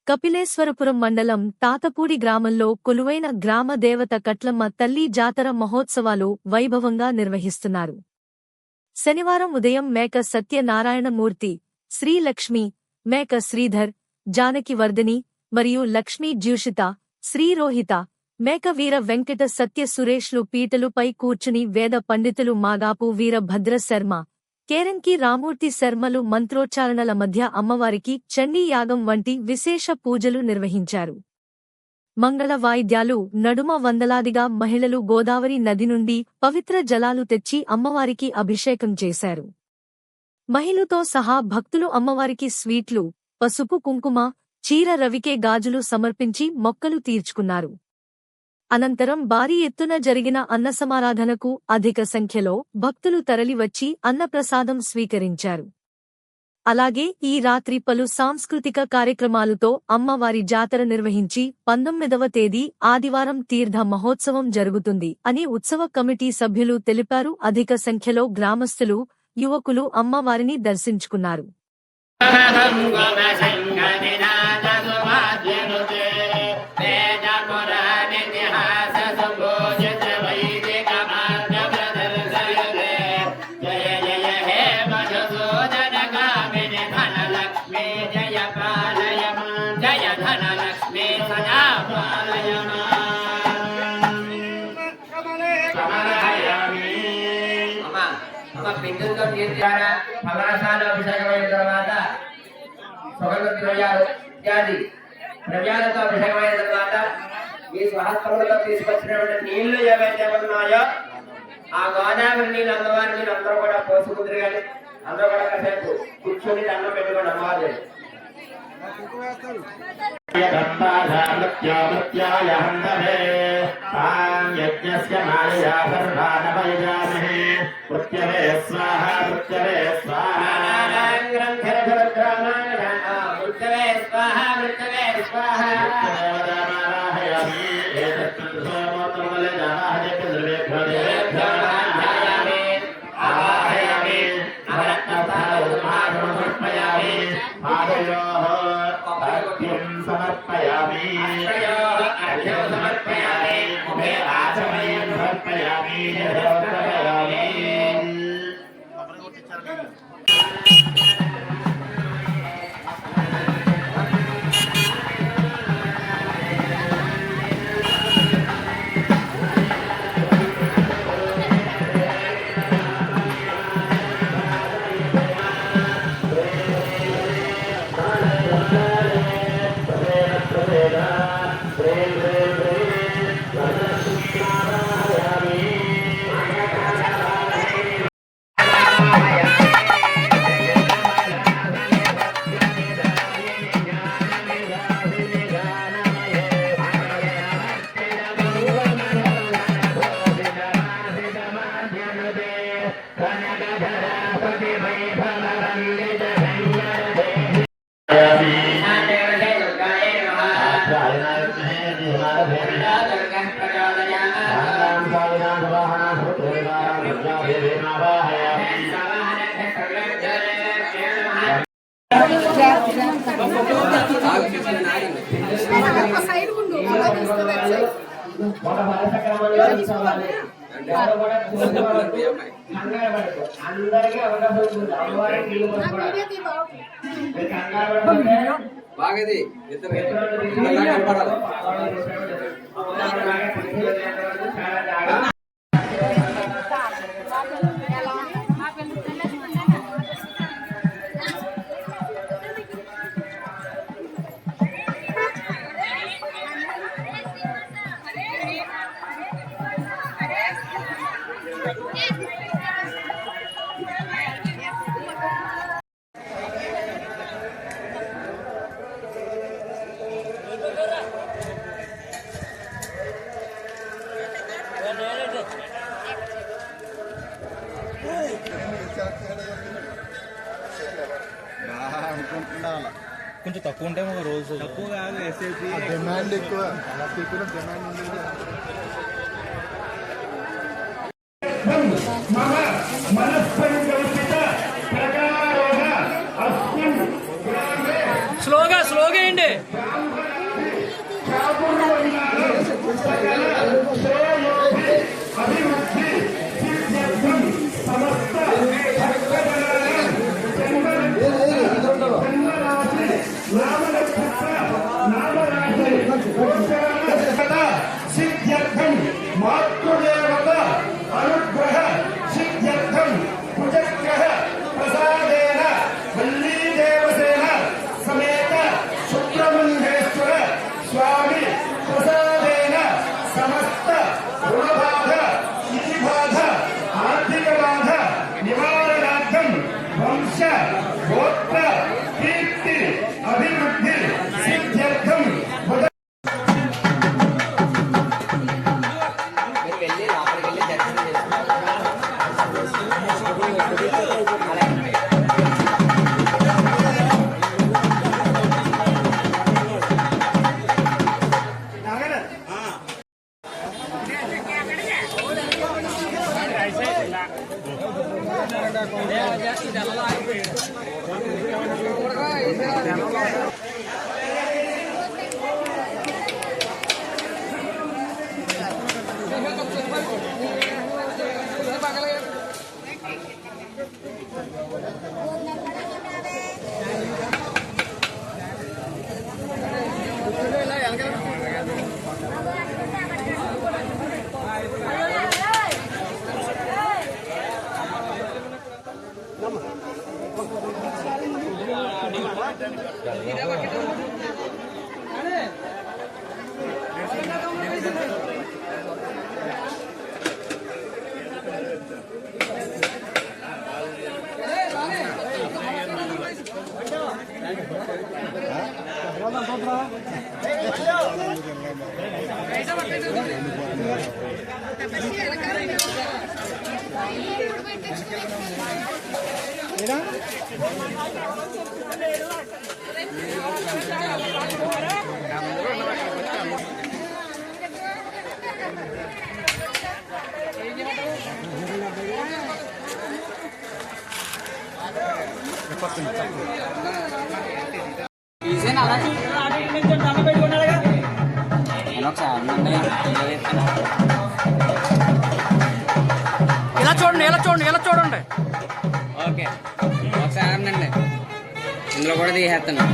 కపిలేశ్వరపురం మండలం తాతపూడి గ్రామంలో కొలువైన గ్రామ దేవత కట్లమ్మ తల్లి జాతర మహోత్సవాలు వైభవంగా నిర్వహిస్తున్నారు. శనివారం ఉదయం మేక సత్యనారాయణమూర్తి, శ్రీలక్ష్మి, మేక శ్రీధర్, జానకి వర్ధిని మరియు లక్ష్మీ జ్యూషిత, శ్రీరోహిత, మేక వీర వెంకట సత్య సురేష్లు పీటలుపై కూర్చుని వేద పండితులు మాగాపు వీరభద్ర శర్మ, కేరంకి రామూర్తి శర్మలు మంత్రోచ్చారణల మధ్య అమ్మవారికి చండీ యాగం వంటి విశేష పూజలు నిర్వహించారు. మంగళ వాయిద్యాలు నడుమ వందలాదిగా మహిళలు గోదావరి నది నుండి పవిత్ర జలాలు తెచ్చి అమ్మవారికి అభిషేకం చేశారు. మహిళతో సహా భక్తులు అమ్మవారికి స్వీట్లు, పసుపు కుంకుమ, చీర రవికే గాజులు సమర్పించి మొక్కలు తీర్చుకున్నారు. అనంతరం భారీ ఎత్తున జరిగిన అన్నసమారాధనకు అధిక సంఖ్యలో భక్తులు తరలివచ్చి అన్నప్రసాదం స్వీకరించారు. అలాగే ఈ రాత్రి పలు సాంస్కృతిక కార్యక్రమాలతో అమ్మవారి జాతర నిర్వహించి 19వ తేదీ ఆదివారం తీర్థ మహోత్సవం జరుగుతుంది అని ఉత్సవ కమిటీ సభ్యులు తెలిపారు. అధిక సంఖ్యలో గ్రామస్తులు, యువకులు అమ్మవారిని దర్శించుకున్నారు. పిందులతో తీర్చారా ఫలాసాలు అభిషేకమైన తర్వాత సుగంధ ద్రవ్యాలు ఇత్యాది ద్రవ్యాలతో అభిషేకమైన తర్వాత ఈ స్వహస్తంలో తీసుకొచ్చినటువంటి నీళ్లు ఏవైతే ఉన్నాయో ఆ గోదావరి నీళ్ళు అమ్మవారి నీళ్ళు అందరూ కూడా పోసుకుందరు. కానీ అందరూ కూడా కాసేపు కూర్చొని దండం పెట్టుకోండి అమ్మవారి. యజ్ఞస్య మాయా సర్వానవయామహే మృత్యవే స్వాహా మృత్యవే స్వాహా మృత్యవే స్వాహా మృత్యవే స్వాహా సమర్పయామి అందరికీ అవకాశం బాగది కొంచెం తక్కువ ఉంటే ఒక రోజు తక్కువ కాదు. ఎస్ఎస్సి డిమాండ్ ఎక్కువ, డిమాండ్ ఉంది. స్లోగా వేయండి. ఇలా చూడండి ఇలా చూడండి ఇలా చూడండి. ఓకే ఒకసారి ఆనండి ఇందులో కూడా తీసేస్తాను.